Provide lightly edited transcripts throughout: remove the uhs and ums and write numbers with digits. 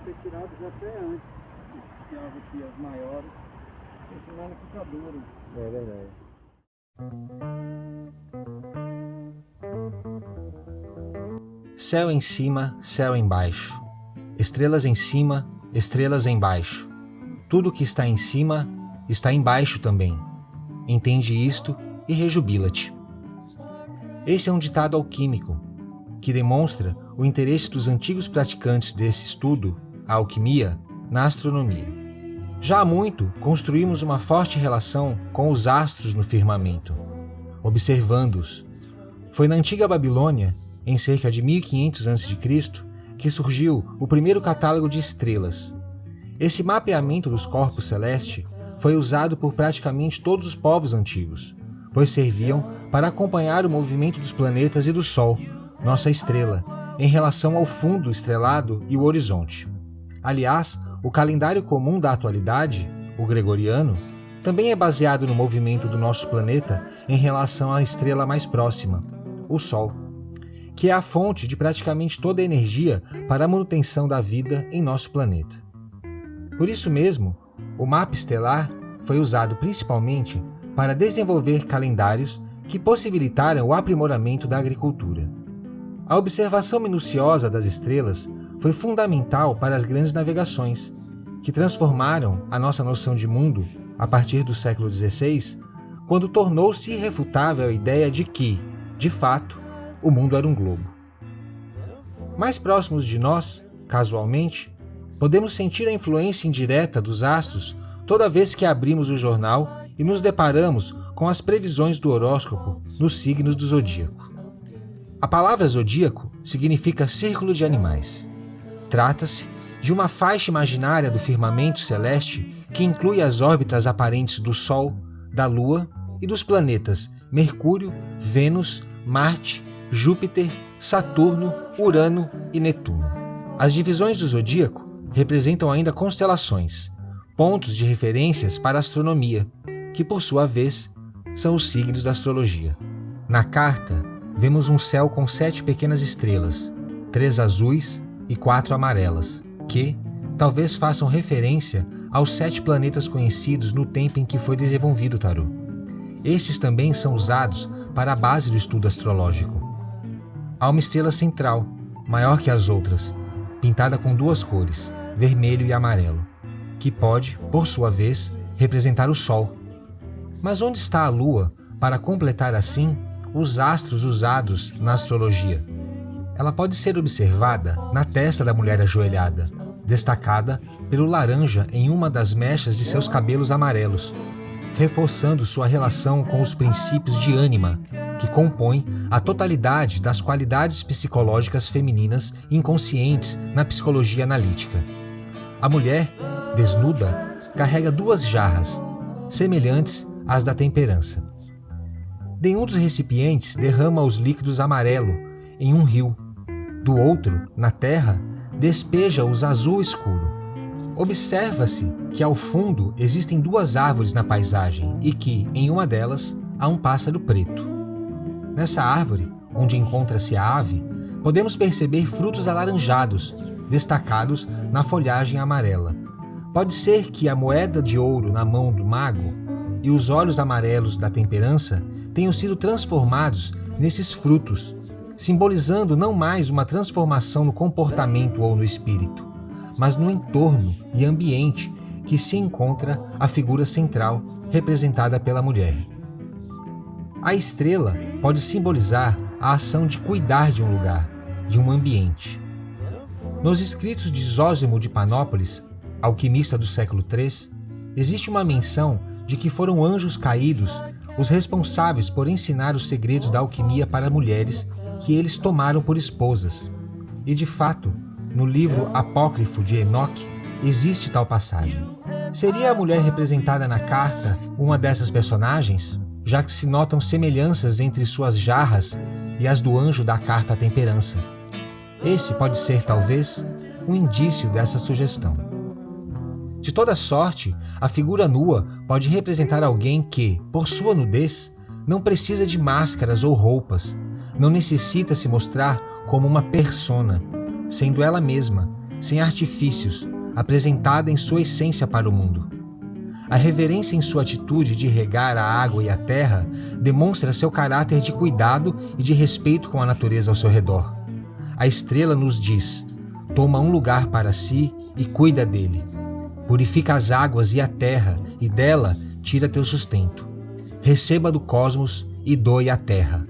ter tirado já até antes. Esses piados aqui, as maiores, ensinando que fica duro. É verdade. Céu em cima, céu embaixo. Estrelas em cima, estrelas embaixo. Tudo que está em cima, está embaixo também. Entende isto e rejubila-te. Esse é um ditado alquímico, que demonstra o interesse dos antigos praticantes desse estudo, a alquimia, na astronomia. Já há muito construímos uma forte relação com os astros no firmamento, observando-os. Foi na antiga Babilônia, em cerca de 1500 a.C., que surgiu o primeiro catálogo de estrelas. Esse mapeamento dos corpos celestes foi usado por praticamente todos os povos antigos, pois serviam para acompanhar o movimento dos planetas e do Sol, nossa estrela, em relação ao fundo estrelado e o horizonte. Aliás, o calendário comum da atualidade, o gregoriano, também é baseado no movimento do nosso planeta em relação à estrela mais próxima, o Sol, que é a fonte de praticamente toda a energia para a manutenção da vida em nosso planeta. Por isso mesmo, o mapa estelar foi usado principalmente para desenvolver calendários que possibilitaram o aprimoramento da agricultura. A observação minuciosa das estrelas foi fundamental para as grandes navegações, que transformaram a nossa noção de mundo a partir do século XVI, quando tornou-se irrefutável a ideia de que, de fato, o mundo era um globo. Mais próximos de nós, casualmente, podemos sentir a influência indireta dos astros toda vez que abrimos o jornal e nos deparamos com as previsões do horóscopo nos signos do zodíaco. A palavra zodíaco significa círculo de animais. Trata-se de uma faixa imaginária do firmamento celeste que inclui as órbitas aparentes do Sol, da Lua e dos planetas Mercúrio, Vênus, Marte, Júpiter, Saturno, Urano e Netuno. As divisões do zodíaco representam ainda constelações, pontos de referências para a astronomia, que por sua vez são os signos da astrologia. Na carta, vemos um céu com 7 pequenas estrelas, 3 azuis e 4 amarelas, que talvez façam referência aos 7 planetas conhecidos no tempo em que foi desenvolvido o tarô. Estes também são usados para a base do estudo astrológico. Há uma estrela central, maior que as outras, pintada com 2 cores, vermelho e amarelo, que pode, por sua vez, representar o Sol. Mas onde está a Lua para completar assim os astros usados na astrologia? Ela pode ser observada na testa da mulher ajoelhada, destacada pelo laranja em uma das mechas de seus cabelos amarelos, reforçando sua relação com os princípios de ânima, que compõem a totalidade das qualidades psicológicas femininas inconscientes na psicologia analítica. A mulher, desnuda, carrega 2 jarras, semelhantes às da temperança. Nenhum dos recipientes derrama os líquidos amarelo em um rio. Do outro, na terra, despeja-os azul escuro. Observa-se que ao fundo existem 2 árvores na paisagem e que, em uma delas, há um pássaro preto. Nessa árvore, onde encontra-se a ave, podemos perceber frutos alaranjados, destacados na folhagem amarela. Pode ser que a moeda de ouro na mão do mago e os olhos amarelos da temperança tenham sido transformados nesses frutos, simbolizando não mais uma transformação no comportamento ou no espírito, mas no entorno e ambiente que se encontra a figura central representada pela mulher. A estrela pode simbolizar a ação de cuidar de um lugar, de um ambiente. Nos escritos de Zósimo de Panópolis, alquimista do século III, existe uma menção de que foram anjos caídos os responsáveis por ensinar os segredos da alquimia para mulheres que eles tomaram por esposas. E de fato, no livro apócrifo de Enoque, existe tal passagem. Seria a mulher representada na carta uma dessas personagens, já que se notam semelhanças entre suas jarras e as do anjo da carta à temperança? Esse pode ser, talvez, um indício dessa sugestão. De toda sorte, a figura nua pode representar alguém que, por sua nudez, não precisa de máscaras ou roupas, não necessita se mostrar como uma persona, sendo ela mesma, sem artifícios, apresentada em sua essência para o mundo. A reverência em sua atitude de regar a água e a terra demonstra seu caráter de cuidado e de respeito com a natureza ao seu redor. A estrela nos diz: toma um lugar para si e cuida dele. Purifica as águas e a terra, e dela tira teu sustento. Receba do cosmos e doe à terra.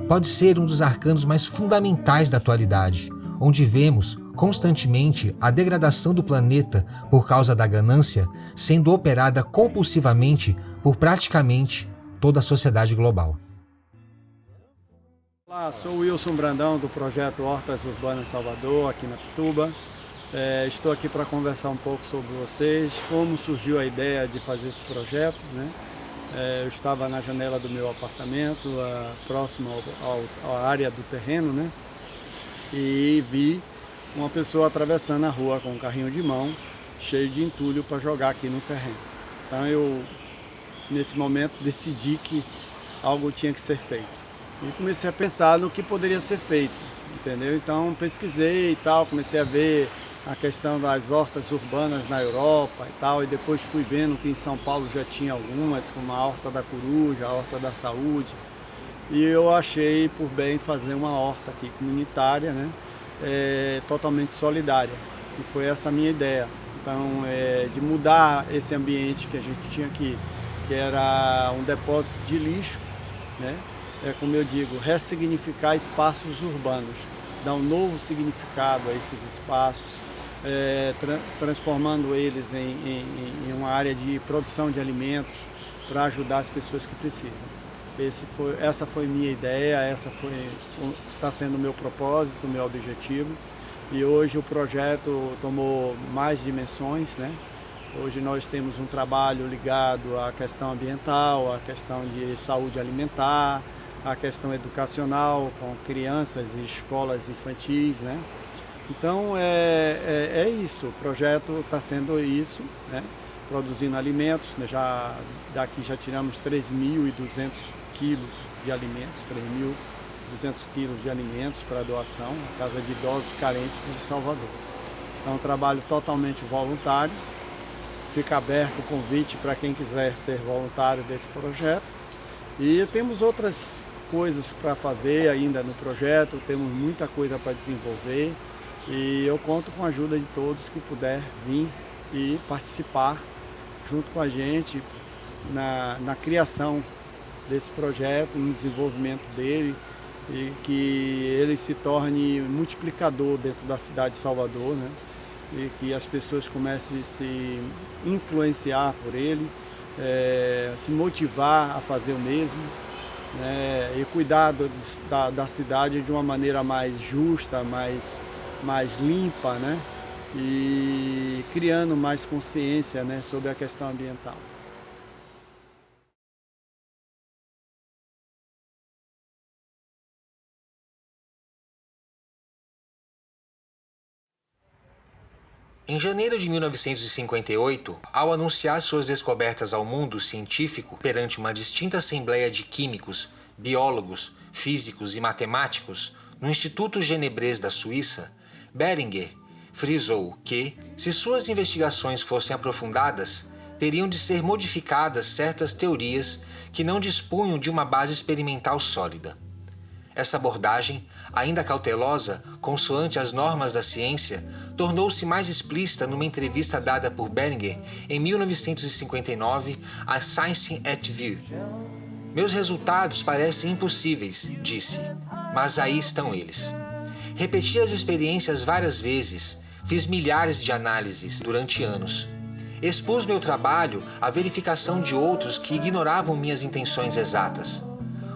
Pode ser um dos arcanos mais fundamentais da atualidade, onde vemos constantemente a degradação do planeta por causa da ganância sendo operada compulsivamente por praticamente toda a sociedade global. Olá, sou o Wilson Brandão do projeto Hortas Urbanas Salvador, aqui na Pituba. Estou aqui para conversar um pouco sobre vocês, como surgiu a ideia de fazer esse projeto, né? Eu estava na janela do meu apartamento, próximo à área do terreno, né? E vi uma pessoa atravessando a rua com um carrinho de mão, cheio de entulho para jogar aqui no terreno. Então eu, nesse momento, decidi que algo tinha que ser feito. E comecei a pensar no que poderia ser feito, entendeu? Então pesquisei e tal, comecei a ver a questão das hortas urbanas na Europa e tal, e depois fui vendo que em São Paulo já tinha algumas, como a Horta da Coruja, a Horta da Saúde, e eu achei por bem fazer uma horta aqui comunitária, né, totalmente solidária, e foi essa a minha ideia. Então, de mudar esse ambiente que a gente tinha aqui, que era um depósito de lixo, né, como eu digo, ressignificar espaços urbanos, dar um novo significado a esses espaços, transformando eles em uma área de produção de alimentos para ajudar as pessoas que precisam. Essa foi minha ideia, está sendo o meu propósito, o meu objetivo. E hoje o projeto tomou mais dimensões, né? Hoje nós temos um trabalho ligado à questão ambiental, à questão de saúde alimentar, à questão educacional com crianças e escolas infantis, né? Então é isso, o projeto está sendo isso, né? Produzindo alimentos, daqui já tiramos 3.200 quilos de alimentos, 3.200 quilos de alimentos para doação à Casa de Idosos Carentes de Salvador. É um trabalho totalmente voluntário, fica aberto o convite para quem quiser ser voluntário desse projeto. E temos outras coisas para fazer ainda no projeto, temos muita coisa para desenvolver. E eu conto com a ajuda de todos que puder vir e participar junto com a gente na criação desse projeto, no desenvolvimento dele, e que ele se torne multiplicador dentro da cidade de Salvador, né? E que as pessoas comecem a se influenciar por ele, se motivar a fazer o mesmo, né? E cuidar da cidade de uma maneira mais justa, mais limpa, né? E criando mais consciência, né, sobre a questão ambiental. Em janeiro de 1958, ao anunciar suas descobertas ao mundo científico perante uma distinta assembleia de químicos, biólogos, físicos e matemáticos no Instituto Genebrez da Suíça, Behringer frisou que, se suas investigações fossem aprofundadas, teriam de ser modificadas certas teorias que não dispunham de uma base experimental sólida. Essa abordagem, ainda cautelosa, consoante as normas da ciência, tornou-se mais explícita numa entrevista dada por Behringer em 1959 à Science at View. Meus resultados parecem impossíveis, disse, mas aí estão eles. Repeti as experiências várias vezes, fiz milhares de análises durante anos. Expus meu trabalho à verificação de outros que ignoravam minhas intenções exatas.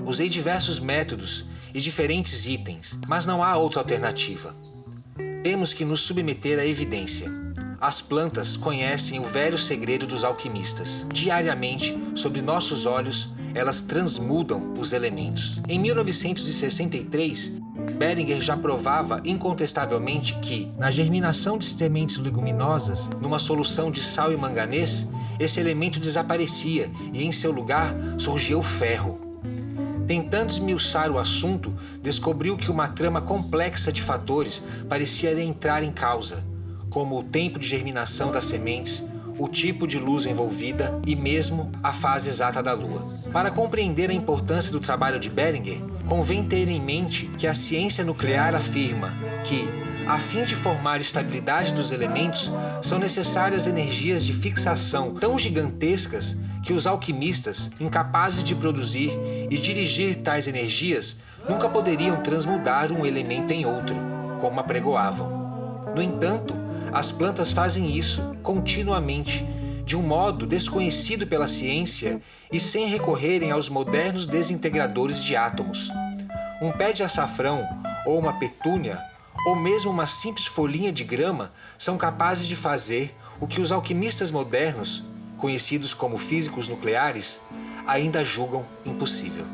Usei diversos métodos e diferentes itens, mas não há outra alternativa. Temos que nos submeter à evidência. As plantas conhecem o velho segredo dos alquimistas. Diariamente, sob nossos olhos, elas transmudam os elementos. Em 1963, Behringer já provava incontestavelmente que, na germinação de sementes leguminosas, numa solução de sal e manganês, esse elemento desaparecia e em seu lugar surgia o ferro. Tentando esmiuçar o assunto, descobriu que uma trama complexa de fatores parecia entrar em causa, como o tempo de germinação das sementes, o tipo de luz envolvida e mesmo a fase exata da Lua. Para compreender a importância do trabalho de Beringer, convém ter em mente que a ciência nuclear afirma que, a fim de formar estabilidade dos elementos, são necessárias energias de fixação tão gigantescas que os alquimistas, incapazes de produzir e dirigir tais energias, nunca poderiam transmudar um elemento em outro, como apregoavam. No entanto, as plantas fazem isso continuamente, de um modo desconhecido pela ciência e sem recorrerem aos modernos desintegradores de átomos. Um pé de açafrão ou uma petúnia, ou mesmo uma simples folhinha de grama, são capazes de fazer o que os alquimistas modernos, conhecidos como físicos nucleares, ainda julgam impossível.